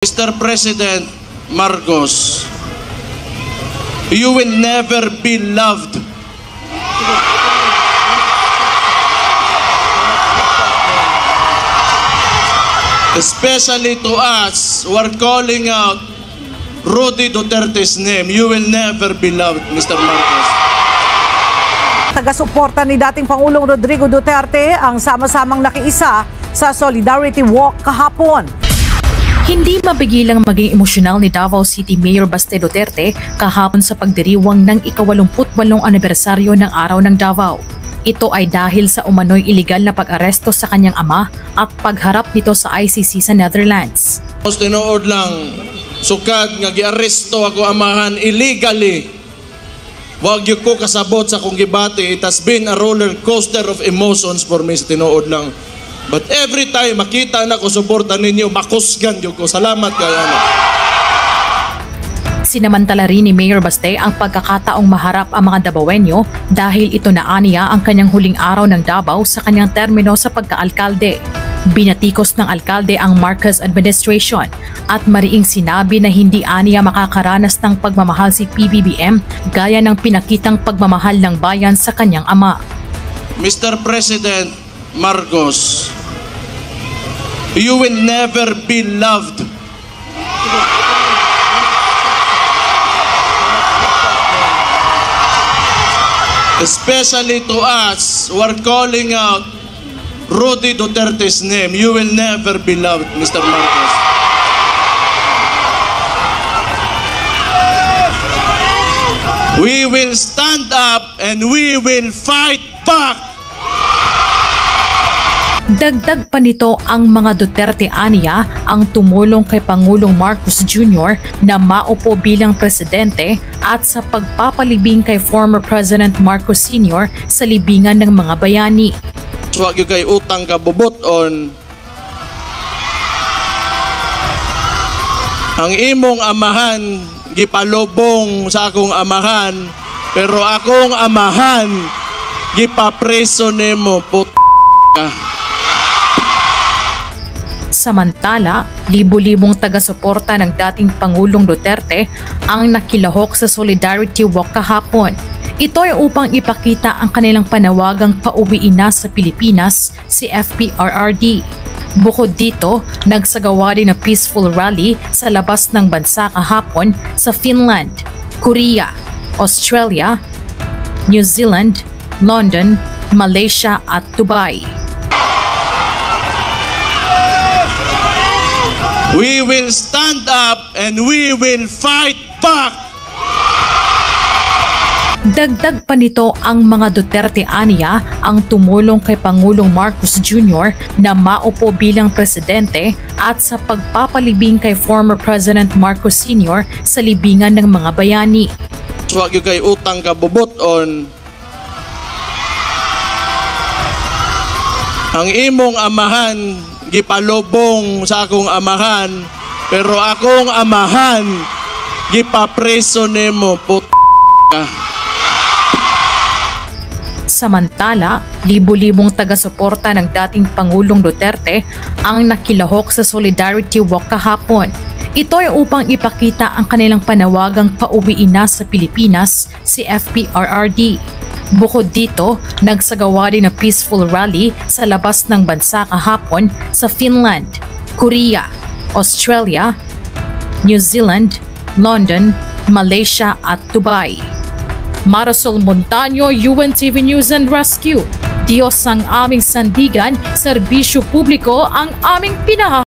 Mr. President Marcos, you will never be loved. Especially to us who are calling out Rudy Duterte's name, you will never be loved, Mr. Marcos. Taga-suporta ni dating Pangulong Rodrigo Duterte ang sama-samang nakiisa sa Solidarity Walk kahapon. Hindi mapigilang maging emosyonal ni Davao City Mayor Baste Duterte kahapon sa pagdiriwang ng ika-88 anibersaryo ng Araw ng Davao. Ito ay dahil sa umano'y iligal na pag-aresto sa kanyang ama at pagharap nito sa ICC sa Netherlands. Tinuod lang, sukad nga giaresto ako amahan illegally. Wag yung ko kasabot sa kong gibati. It has been a roller coaster of emotions for me sa tinuod lang. But every time makita na ko suporta ninyo, makusgan yung ko. Salamat kayo. Sinamantala rin ni Mayor Baste ang pagkakataong maharap ang mga Davaoenyo dahil ito na aniya ang kanyang huling araw ng Davao sa kanyang termino sa pagkaalkalde. Binatikos ng alkalde ang Marcos administration at mariing sinabi na hindi aniya makakaranas ng pagmamahal si PBBM gaya ng pinakitang pagmamahal ng bayan sa kanyang ama. Mr. President Marcos, you will never be loved. Especially to us who are calling out Rudy Duterte's name, you will never be loved, Mr. Marcos. We will stand up and we will fight back. Dagdag pa nito ang mga Duterte aniya ang tumulong kay Pangulong Marcos Jr. na maupo bilang presidente at sa pagpapalibing kay former President Marcos Sr. sa libingan ng mga bayani. Huwag yung kay utang kabubuton. Ang imong amahan, gipalobong sa akong amahan, pero akong amahan, gipapreso nimo puta. Samantala, libo-libong taga-suporta ng dating Pangulong Duterte ang nakilahok sa Solidarity Walk kahapon. Ito ay upang ipakita ang kanilang panawagang pauwiin na sa Pilipinas si FPRRD. Bukod dito, nagsagawa din ng peaceful rally sa labas ng bansa kahapon sa Finland, Korea, Australia, New Zealand, London, Malaysia at Dubai. We will stand up and we will fight back. Dagdag pa nito ang mga Duterte aniya ang tumulong kay Pangulong Marcos Jr. na maupo bilang presidente at sa pagpapalibing kay former President Marcos Sr. sa libingan ng mga bayani. Huwag yung kay utang kabubuton. Ang imong amahan, gipalobong sa akong amahan, pero akong amahan, gipapreso nimo puta. Samantala, libo-libong taga-suporta ng dating Pangulong Duterte ang nakilahok sa Solidarity Walk kahapon. Ito ay upang ipakita ang kanilang panawagang pauwiin na sa Pilipinas si FPRRD. Bukod dito, nagsagawa din ng peaceful rally sa labas ng bansa kahapon sa Finland, Korea, Australia, New Zealand, London, Malaysia at Dubai. Marisol Montaño, UNTV News and Rescue. Diyos ang aming sandigan, serbisyo publiko ang aming